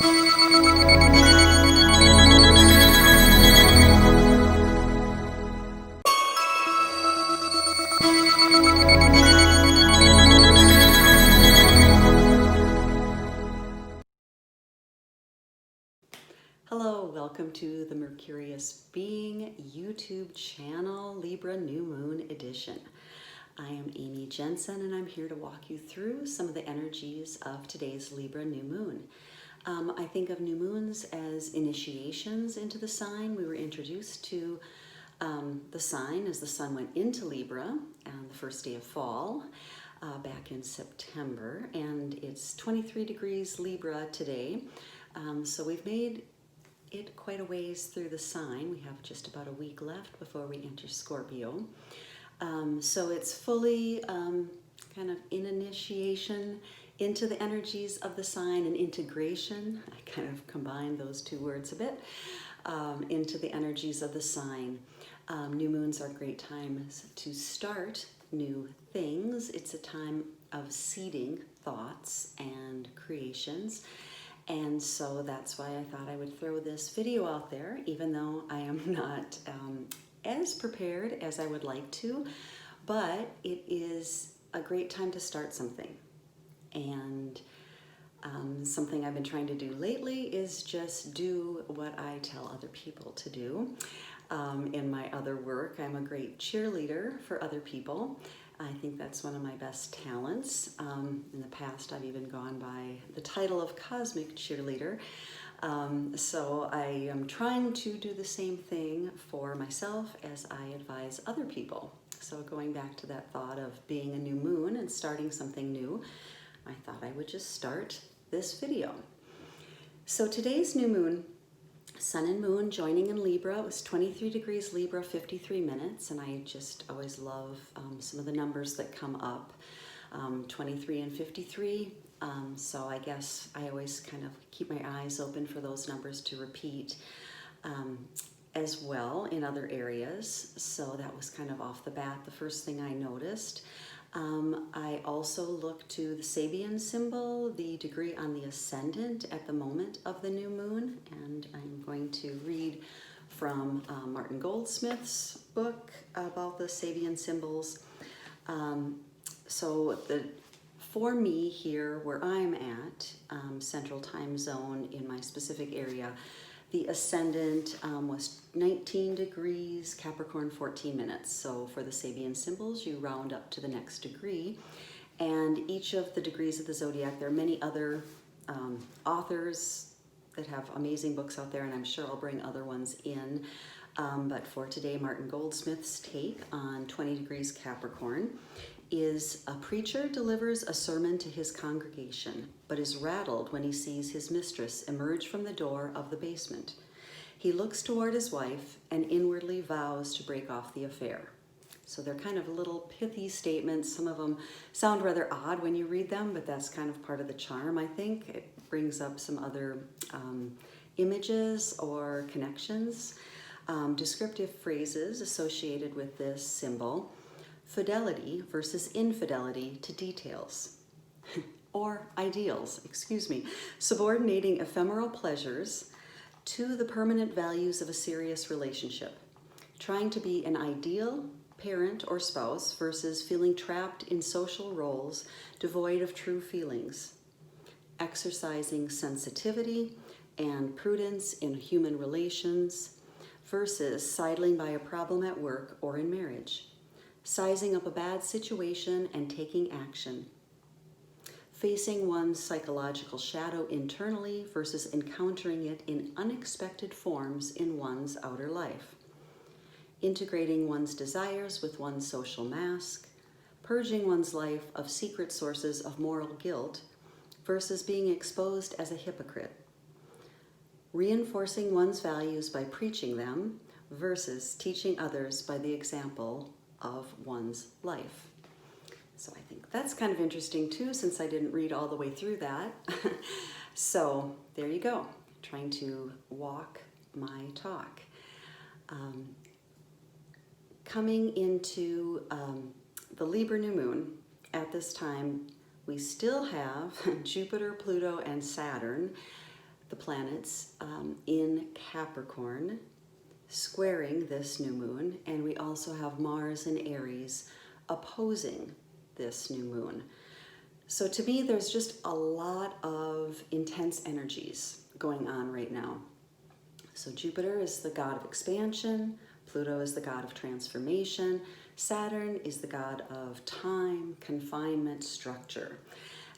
Hello, welcome to the Mercurius Being YouTube channel, Libra New Moon edition. I am Amy Jensen and I'm here to walk you through some of the energies of today's Libra New Moon. I think of new moons as initiations into the sign. We were introduced to the sign as the sun went into Libra on the first day of fall back in September, and it's 23 degrees Libra today. So we've made it quite a ways through the sign. We have just about a week left before we enter Scorpio. So it's fully kind of in initiation into the energies of the sign and integration. I kind of combined those two words a bit into the energies of the sign. New moons are great times to start new things. It's a time of seeding thoughts and creations. And so that's why I thought I would throw this video out there, even though I am not as prepared as I would like to, but it is a great time to start something. And something I've been trying to do lately is just do what I tell other people to do. In my other work, I'm a great cheerleader for other people. I think that's one of my best talents. In the past, I've even gone by the title of cosmic cheerleader. So I am trying to do the same thing for myself as I advise other people. So going back to that thought of being a new moon and starting something new, I thought I would just start this video. So today's new moon, Sun and Moon joining in Libra. It was 23 degrees Libra, 53 minutes, and I just always love some of the numbers that come up, 23 and 53. So I guess I always kind of keep my eyes open for those numbers to repeat as well in other areas. So that was kind of off the bat the first thing I noticed. I also look to the Sabian symbol, the degree on the ascendant at the moment of the new moon, and I'm going to read from Martin Goldsmith's book about the Sabian symbols. For me here where I'm at, Central Time Zone in my specific area, the ascendant was 19 degrees, Capricorn 14 minutes. So for the Sabian symbols, you round up to the next degree. And each of the degrees of the zodiac, there are many other authors that have amazing books out there, and I'm sure I'll bring other ones in. But for today, Martin Goldsmith's take on 20 degrees Capricorn is: a preacher delivers a sermon to his congregation, but is rattled when he sees his mistress emerge from the door of the basement. He looks toward his wife and inwardly vows to break off the affair. So they're kind of little pithy statements. Some of them sound rather odd when you read them, but that's kind of part of the charm, I think. It brings up some other images or connections. Descriptive phrases associated with this symbol: fidelity versus infidelity to details, or ideals, subordinating ephemeral pleasures to the permanent values of a serious relationship, trying to be an ideal parent or spouse versus feeling trapped in social roles devoid of true feelings, exercising sensitivity and prudence in human relations versus sidling by a problem at work or in marriage, sizing up a bad situation and taking action, facing one's psychological shadow internally versus encountering it in unexpected forms in one's outer life, integrating one's desires with one's social mask, purging one's life of secret sources of moral guilt versus being exposed as a hypocrite, reinforcing one's values by preaching them versus teaching others by the example of one's life. So I think that's kind of interesting too, since I didn't read all the way through that. So there you go, trying to walk my talk. Coming into the Libra New Moon, at this time, we still have Jupiter, Pluto, and Saturn the planets in Capricorn squaring this new moon, and we also have Mars in Aries opposing this new moon. So to me, there's just a lot of intense energies going on right now. So Jupiter is the god of expansion, Pluto is the god of transformation, Saturn is the god of time, confinement, structure.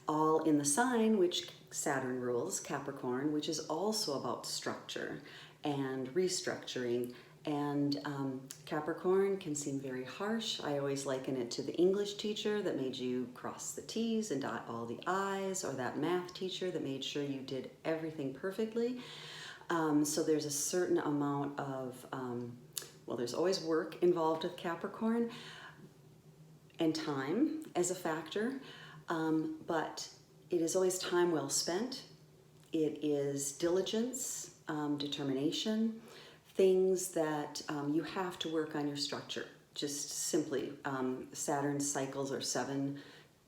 All in the sign which Saturn rules, Capricorn, which is also about structure and restructuring. And Capricorn can seem very harsh. I always liken it to the English teacher that made you cross the T's and dot all the I's, or that math teacher that made sure you did everything perfectly. So there's a certain amount of, well, there's always work involved with Capricorn, and time as a factor, but it is always time well spent. It is diligence, determination, things that you have to work on your structure. Just simply, Saturn's cycles are 7,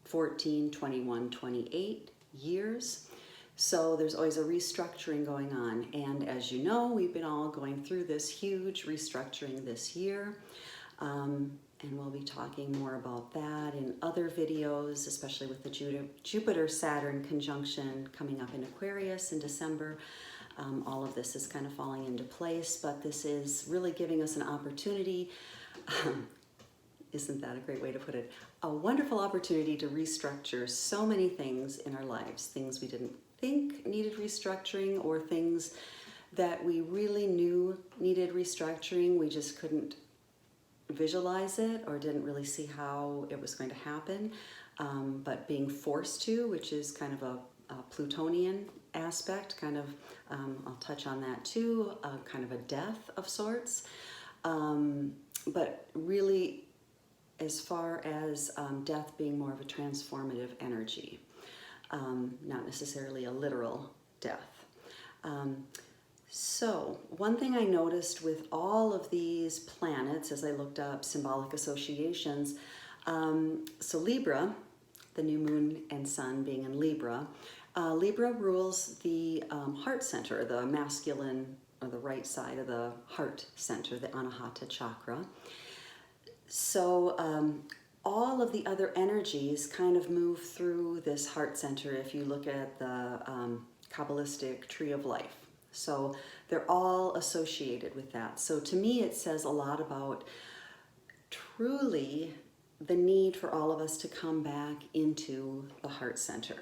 14, 21, 28 years. So there's always a restructuring going on. And as you know, we've been all going through this huge restructuring this year. And we'll be talking more about that in other videos, especially with the Jupiter-Saturn conjunction coming up in Aquarius in December. All of this is kind of falling into place, but this is really giving us an opportunity. Isn't that a great way to put it? A wonderful opportunity to restructure so many things in our lives, things we didn't think needed restructuring, or things that we really knew needed restructuring. We just couldn't visualize it or didn't really see how it was going to happen, but being forced to, which is kind of a Plutonian aspect, kind of, I'll touch on that too, kind of a death of sorts. But really, as far as death being more of a transformative energy, not necessarily a literal death. So one thing I noticed with all of these planets as I looked up symbolic associations, so Libra, the new moon and sun being in Libra, Libra rules the heart center, the masculine, or the right side of the heart center, the Anahata chakra. So all of the other energies kind of move through this heart center if you look at the Kabbalistic tree of life. So they're all associated with that. So to me, it says a lot about truly the need for all of us to come back into the heart center.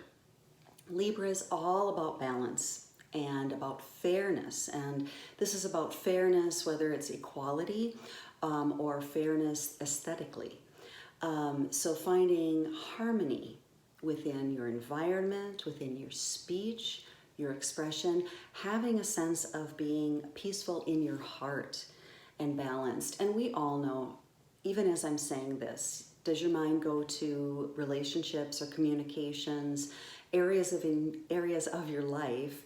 Libra is all about balance and about fairness. And this is about fairness, whether it's equality or fairness aesthetically. So finding harmony within your environment, within your speech, your expression, having a sense of being peaceful in your heart and balanced. And we all know, even as I'm saying this, does your mind go to relationships or communications, areas of your life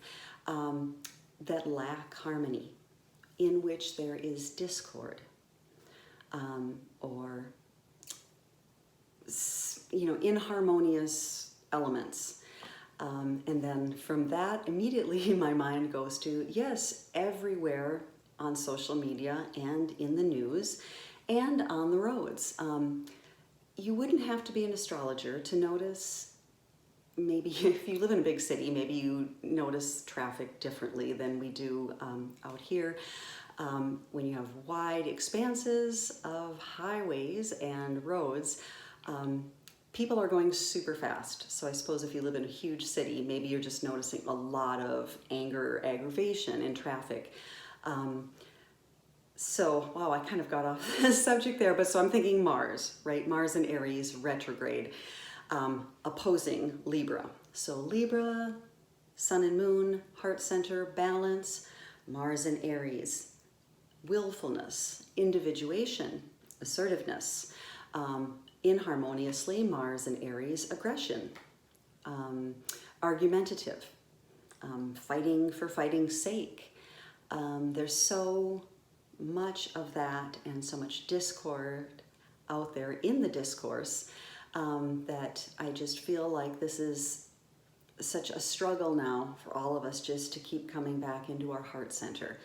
that lack harmony, in which there is discord, or inharmonious elements? And then from that, immediately my mind goes to, yes, everywhere on social media and in the news and on the roads. You wouldn't have to be an astrologer to notice, maybe if you live in a big city, maybe you notice traffic differently than we do out here. When you have wide expanses of highways and roads, people are going super fast. So I suppose if you live in a huge city, maybe you're just noticing a lot of anger or aggravation in traffic. So, wow, I kind of got off the subject there, but so I'm thinking Mars, right? Mars in Aries, retrograde, opposing Libra. So Libra, sun and moon, heart center, balance, Mars in Aries, willfulness, individuation, assertiveness, inharmoniously, Mars and Aries, aggression, argumentative, fighting for fighting's sake. There's so much of that and so much discord out there in the discourse that I just feel like this is such a struggle now for all of us just to keep coming back into our heart center.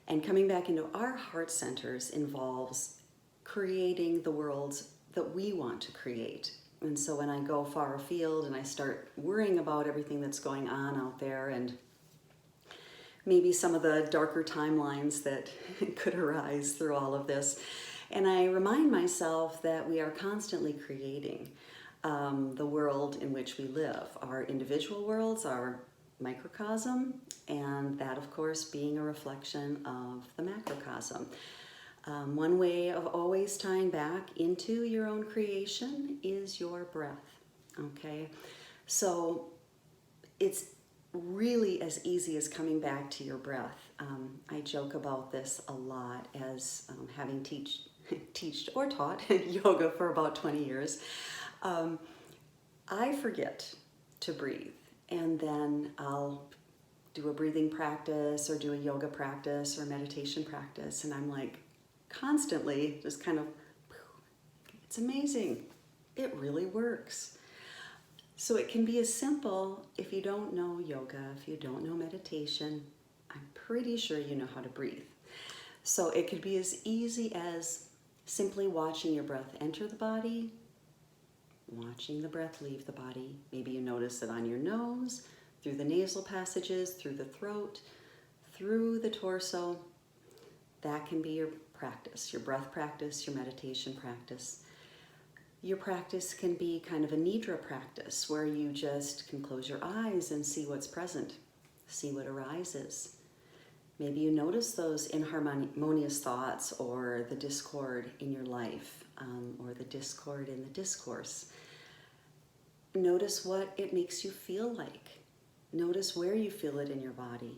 And coming back into our heart centers involves creating the worlds that we want to create. And so when I go far afield and I start worrying about everything that's going on out there and maybe some of the darker timelines that could arise through all of this, and I remind myself that we are constantly creating the world in which we live. Our individual worlds, our microcosm, and that, of course, being a reflection of the macrocosm. One way of always tying back into your own creation is your breath, okay? So it's really as easy as coming back to your breath. I joke about this a lot as having teached or taught yoga for about 20 years. I forget to breathe, and then I'll do a breathing practice or do a yoga practice or meditation practice, and I'm like constantly just kind of, it's amazing. It really works. So it can be as simple, if you don't know yoga, if you don't know meditation, I'm pretty sure you know how to breathe. So it could be as easy as simply watching your breath enter the body, watching the breath leave the body. Maybe you notice it on your nose, through the nasal passages, through the throat, through the torso. That can be your practice, your breath practice, your meditation practice. Your practice can be kind of a nidra practice where you just can close your eyes and see what's present, see what arises. Maybe you notice those inharmonious thoughts or the discord in your life, or the discord in the discourse. Notice what it makes you feel like. Notice where you feel it in your body.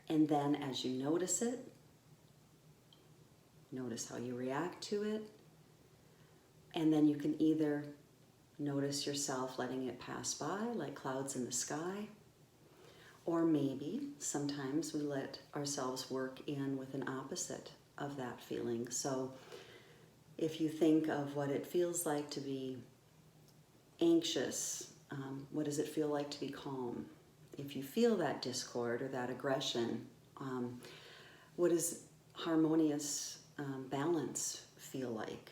And then as you notice it, notice how you react to it. And then you can either notice yourself letting it pass by like clouds in the sky, or maybe sometimes we let ourselves work in with an opposite of that feeling. So if you think of what it feels like to be anxious, what does it feel like to be calm? If you feel that discord or that aggression, what does harmonious balance feel like?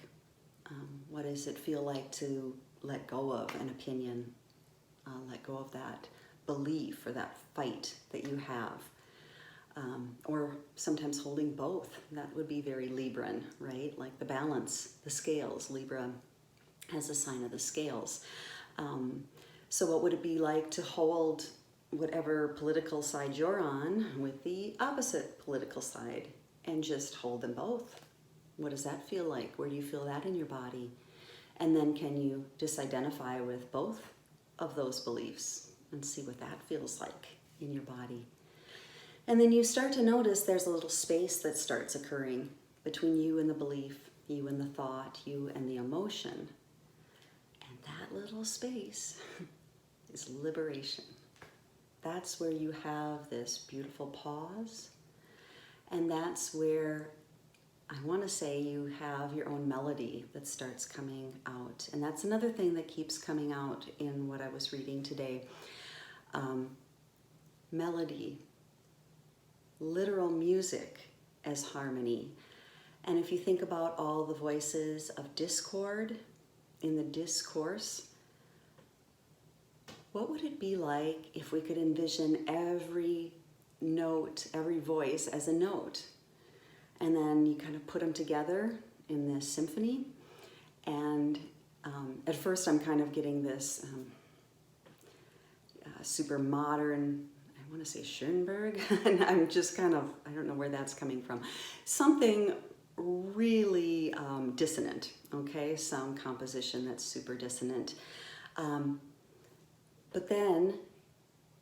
What does it feel like to let go of an opinion, let go of that belief or that fight that you have? Or sometimes holding both. That would be very Libran, right? Like the balance, the scales. Libra has a sign of the scales. So what would it be like to hold whatever political side you're on with the opposite political side and just hold them both? What does that feel like? Where do you feel that in your body? And then can you disidentify with both of those beliefs and see what that feels like in your body? And then you start to notice there's a little space that starts occurring between you and the belief, you and the thought, you and the emotion. And that little space is liberation. That's where you have this beautiful pause. And that's where I want to say you have your own melody that starts coming out. And that's another thing that keeps coming out in what I was reading today. Melody, literal music as harmony. And if you think about all the voices of discord in the discourse, what would it be like if we could envision every note, every voice as a note? And then you kind of put them together in this symphony. And at first I'm kind of getting this super modern, I want to say Schoenberg, and I'm just kind of, I don't know where that's coming from. Something really dissonant, okay? Some composition that's super dissonant. But then,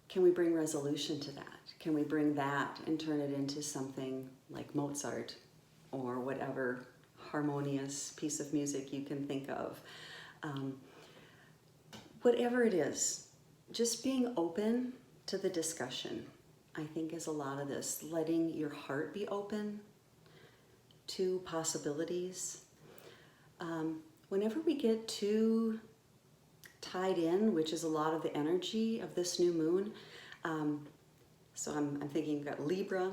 can we bring resolution to that? Can we bring that and turn it into something like Mozart or whatever harmonious piece of music you can think of? Whatever it is, just being open to the discussion, I think, is a lot of this. Letting your heart be open to possibilities. Whenever we get too tied in, which is a lot of the energy of this new moon. So I'm thinking you've got Libra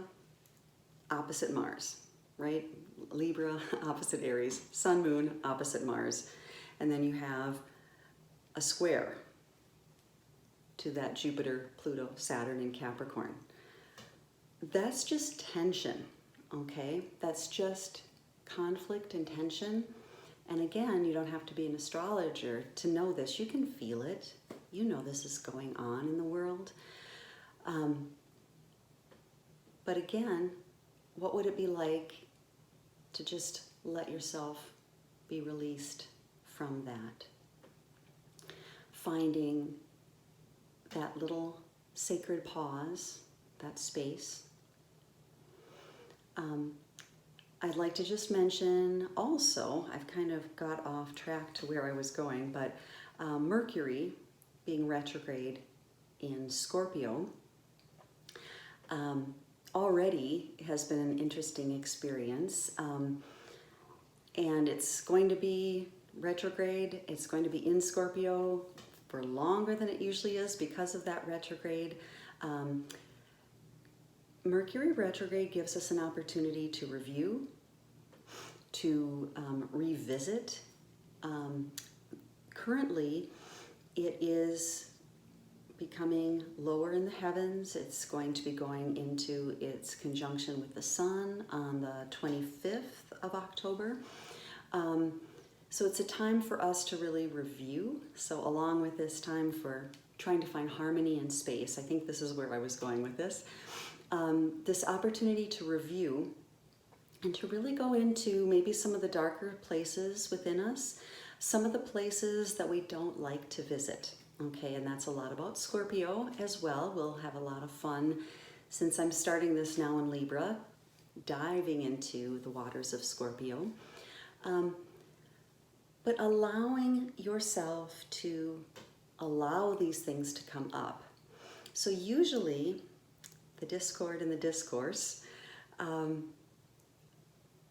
opposite Mars, right? Libra opposite Aries, Sun, Moon opposite Mars. And then you have a square to that Jupiter, Pluto, Saturn, and Capricorn. That's just tension, okay? That's just conflict and tension. And again, you don't have to be an astrologer to know this. You can feel it. You know this is going on in the world. But again, what would it be like to just let yourself be released from that? Finding that little sacred pause, that space. I'd like to just mention also, I've kind of got off track to where I was going, but Mercury being retrograde in Scorpio already has been an interesting experience. And it's going to be retrograde. It's going to be in Scorpio for longer than it usually is because of that retrograde. Mercury retrograde gives us an opportunity to review, to revisit. Currently, it is becoming lower in the heavens. It's going to be going into its conjunction with the sun on the 25th of October. So it's a time for us to really review. So along with this time for trying to find harmony and space, I think this is where I was going with this. This opportunity to review and to really go into maybe some of the darker places within us, some of the places that we don't like to visit. Okay, and that's a lot about Scorpio as well. We'll have a lot of fun since I'm starting this now in Libra, diving into the waters of Scorpio. But allowing yourself to allow these things to come up. So usually, the discord and the discourse, a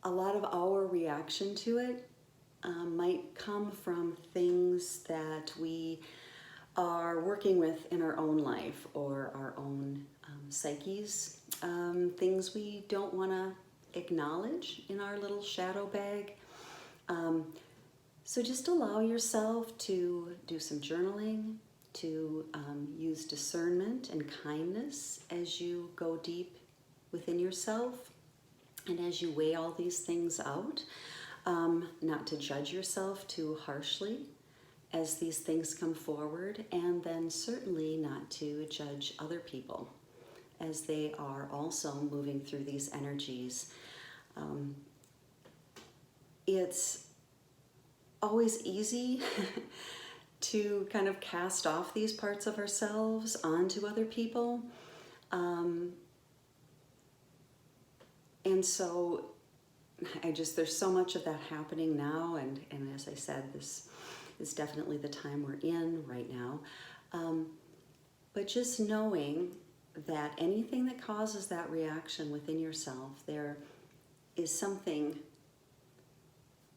lot of our reaction to it might come from things that we are working with in our own life or our own psyches, things we don't want to acknowledge in our little shadow bag. So just allow yourself to do some journaling, to use discernment and kindness as you go deep within yourself and as you weigh all these things out, not to judge yourself too harshly as these things come forward, and then certainly not to judge other people as they are also moving through these energies. It's always easy to kind of cast off these parts of ourselves onto other people. And so there's so much of that happening now. And as I said, this is definitely the time we're in right now. But just knowing that anything that causes that reaction within yourself, there is something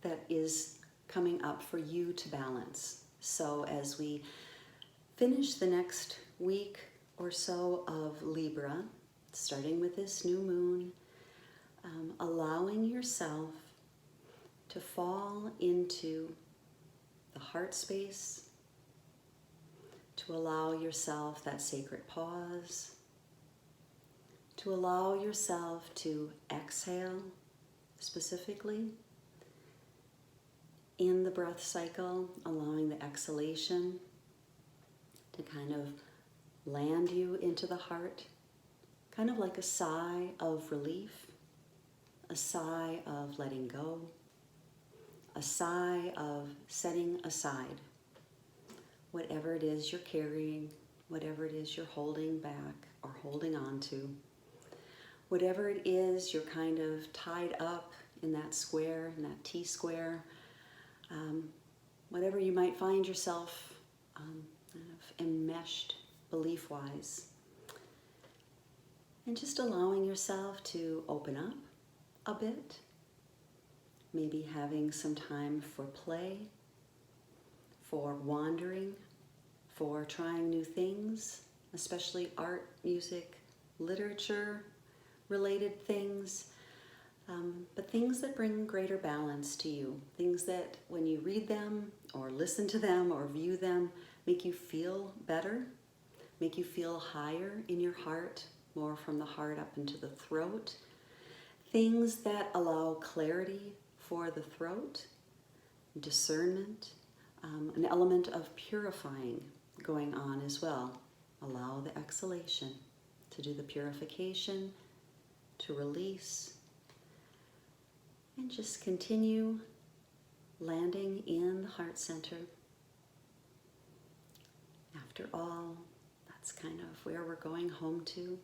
that is coming up for you to balance. So as we finish the next week or so of Libra, starting with this new moon, allowing yourself to fall into the heart space, to allow yourself that sacred pause, to allow yourself to exhale specifically in the breath cycle, allowing the exhalation to kind of land you into the heart, kind of like a sigh of relief, a sigh of letting go, a sigh of setting aside whatever it is you're carrying, whatever it is you're holding back or holding on to, whatever it is you're kind of tied up in that square, in that T-square, whatever you might find yourself kind of enmeshed belief-wise. And just allowing yourself to open up a bit, maybe having some time for play, for wandering for trying new things, especially art, music, literature related things, but things that bring greater balance to you, things that when you read them or listen to them or view them make you feel better, make you feel higher in your heart, more from the heart up into the throat, things that allow clarity for the throat, discernment, an element of purifying going on as well. Allow the exhalation to do the purification, to release, and just continue landing in the heart center. After all, that's kind of where we're going home to.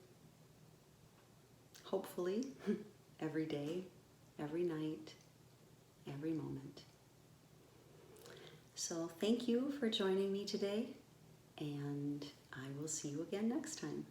Hopefully, every day, every night, every moment. So thank you for joining me today, and I will see you again next time.